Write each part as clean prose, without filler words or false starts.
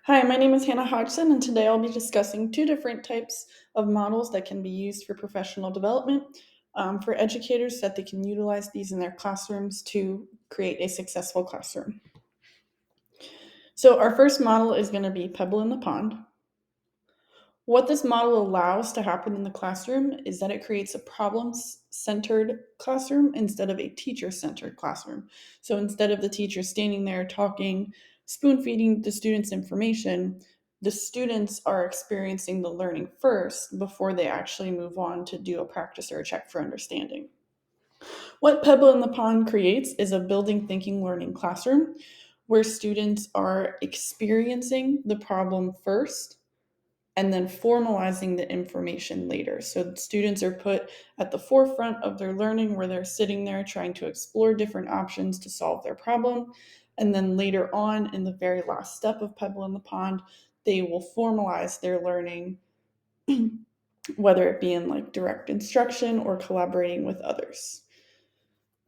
Hi, my name is Hannah Hodgson, and today I'll be discussing two different types of models that can be used for professional development for educators so that they can utilize these in their classrooms to create a successful classroom. So, our first model is going to be Pebble in the Pond. What this model allows to happen in the classroom is that it creates a problem centered classroom instead of a teacher centered classroom. So instead of the teacher standing there talking, spoon feeding the students information, the students are experiencing the learning first before they actually move on to do a practice or a check for understanding. What Pebble in the Pond creates is a building, thinking, learning classroom where students are experiencing the problem first and then formalizing the information later. So students are put at the forefront of their learning where they're sitting there trying to explore different options to solve their problem. And then later on, in the very last step of Pebble in the Pond, they will formalize their learning, whether it be in like direct instruction or collaborating with others.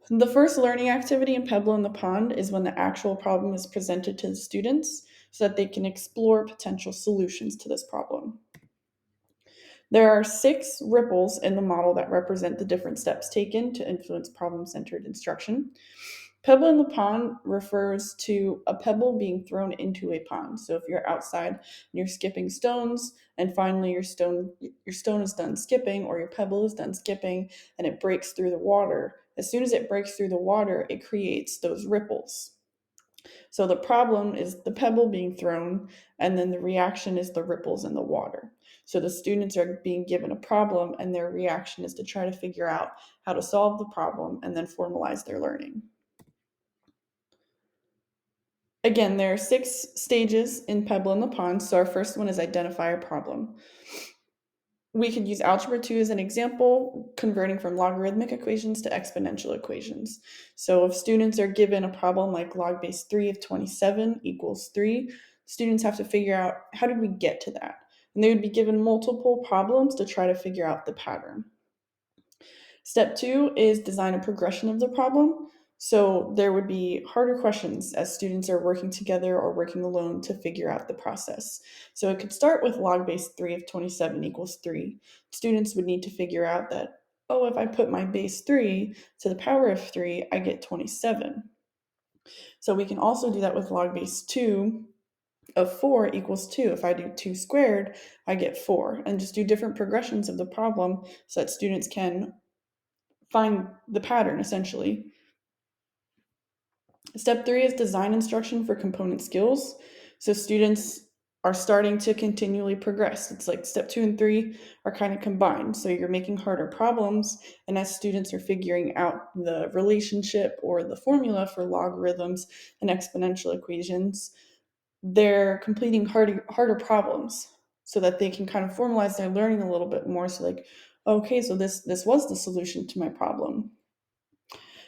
The first learning activity in Pebble in the Pond is when the actual problem is presented to the students so that they can explore potential solutions to this problem. There are 6 ripples in the model that represent the different steps taken to influence problem centered instruction. Pebble in the pond refers to a pebble being thrown into a pond. So if you're outside and you're skipping stones, and finally your stone is done skipping, or your pebble is done skipping, and it breaks through the water. As soon as it breaks through the water, it creates those ripples. So the problem is the pebble being thrown, and then the reaction is the ripples in the water. So the students are being given a problem, and their reaction is to try to figure out how to solve the problem and then formalize their learning. Again, there are 6 stages in Pebble in the Pond. So our first one is identify a problem. We could use algebra 2 as an example, converting from logarithmic equations to exponential equations. So if students are given a problem like log base 3 of 27 equals 3, students have to figure out how did we get to that? And they would be given multiple problems to try to figure out the pattern. Step 2 is design a progression of the problem. So there would be harder questions as students are working together or working alone to figure out the process. So it could start with log base 3 of 27 equals 3. Students would need to figure out that, oh, if I put my base 3 to the power of 3, I get 27. So we can also do that with log base 2 of 4 equals 2. If I do 2 squared, I get 4. And just do different progressions of the problem so that students can find the pattern essentially. Step 3 is design instruction for component skills. So students are starting to continually progress. It's like step 2 and 3 are kind of combined. So you're making harder problems, and as students are figuring out the relationship or the formula for logarithms and exponential equations, they're completing harder problems so that they can kind of formalize their learning a little bit more. So like, okay, so this was the solution to my problem.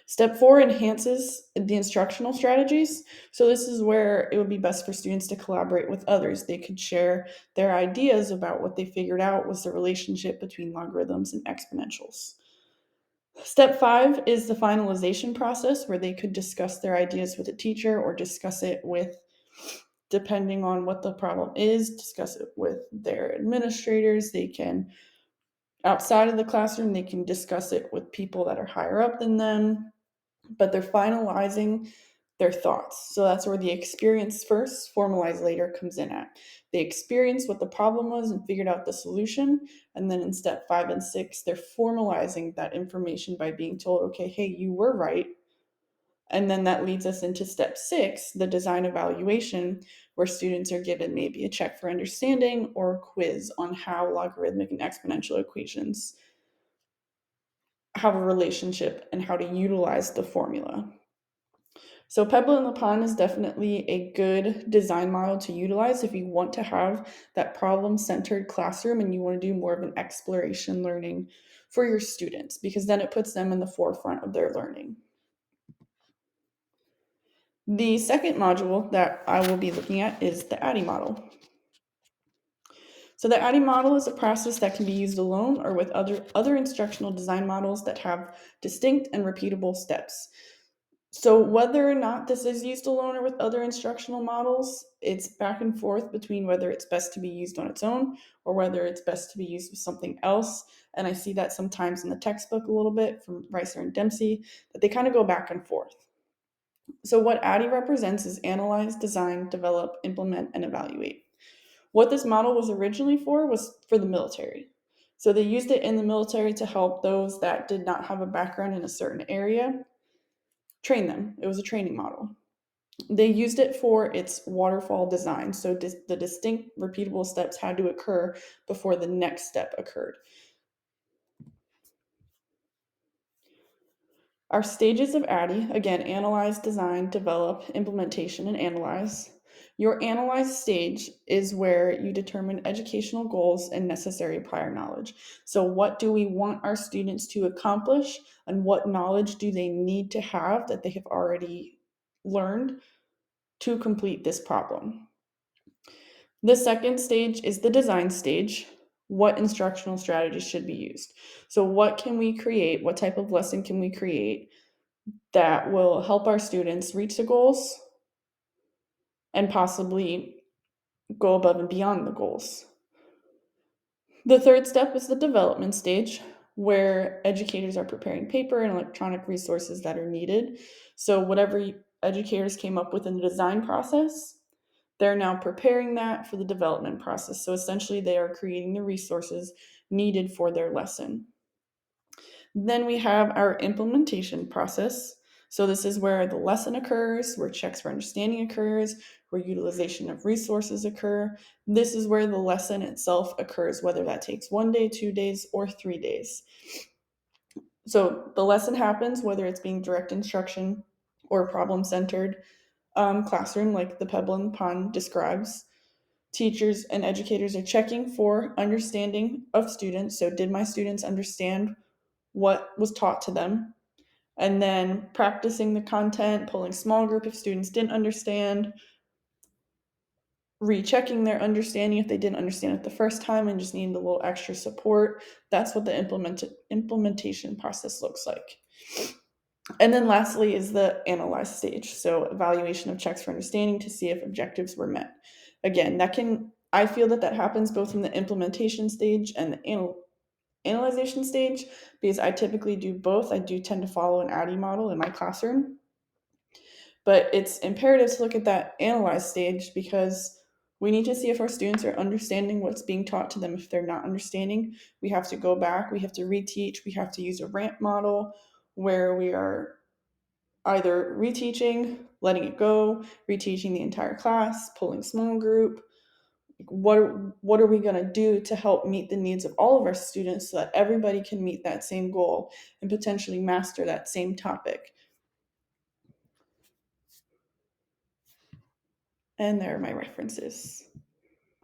Step 4 enhances the instructional strategies. So, this is where it would be best for students to collaborate with others. They could share their ideas about what they figured out was the relationship between logarithms and exponentials. Step 5 is the finalization process where they could discuss their ideas with a teacher or discuss it with, depending on what the problem is, discuss it with their administrators. They can, outside of the classroom, they can discuss it with people that are higher up than them, but they're finalizing their thoughts. So that's where the experience first, formalize later comes in at. They experienced what the problem was and figured out the solution. And then in step 5 and 6, they're formalizing that information by being told, okay, hey, you were right. And then that leads us into step 6, the design evaluation, where students are given maybe a check for understanding or a quiz on how logarithmic and exponential equations have a relationship and how to utilize the formula. So Pebble in the Pond is definitely a good design model to utilize if you want to have that problem-centered classroom and you want to do more of an exploration learning for your students, because then it puts them in the forefront of their learning. The second module that I will be looking at is the ADDIE model. So the ADDIE model is a process that can be used alone or with other instructional design models that have distinct and repeatable steps. So whether or not this is used alone or with other instructional models, it's back and forth between whether it's best to be used on its own or whether it's best to be used with something else. And I see that sometimes in the textbook a little bit from Reiser and Dempsey, that they kind of go back and forth. So what ADDIE represents is analyze, design, develop, implement, and evaluate. What this model was originally for was for the military. So they used it in the military to help those that did not have a background in a certain area train them. It was a training model. They used it for its waterfall design, so the distinct repeatable steps had to occur before the next step occurred. Our stages of ADDIE, again, analyze, design, develop, implementation, and analyze. Your analyze stage is where you determine educational goals and necessary prior knowledge. So, what do we want our students to accomplish, and what knowledge do they need to have that they have already learned to complete this problem? The second stage is the design stage. What instructional strategies should be used? So, what can we create? What type of lesson can we create that will help our students reach the goals and possibly go above and beyond the goals? The third step is the development stage, where educators are preparing paper and electronic resources that are needed. So, whatever educators came up with in the design process, they're now preparing that for the development process. So essentially, they are creating the resources needed for their lesson. Then we have our implementation process. So this is where the lesson occurs, where checks for understanding occurs, where utilization of resources occur. This is where the lesson itself occurs, whether that takes 1 day, 2 days, or 3 days. So the lesson happens, whether it's being direct instruction or problem centered classroom, like the Pebble and the Pond describes. Teachers and educators are checking for understanding of students. So, did my students understand what was taught to them? And then practicing the content, pulling small group if students didn't understand, rechecking their understanding if they didn't understand it the first time and just needed a little extra support. That's what the implementation process looks like. And then lastly is the analyze stage. So evaluation of checks for understanding to see if objectives were met. Again, I feel that happens both in the implementation stage and the analyzation stage because I typically do both. I do tend to follow an ADDIE model in my classroom. But it's imperative to look at that analyze stage because we need to see if our students are understanding what's being taught to them. If they're not understanding, we have to go back, we have to reteach, we have to use a ramp model where we are either reteaching, letting it go, reteaching the entire class, pulling small group. What are we going to do to help meet the needs of all of our students so that everybody can meet that same goal and potentially master that same topic? And there are my references.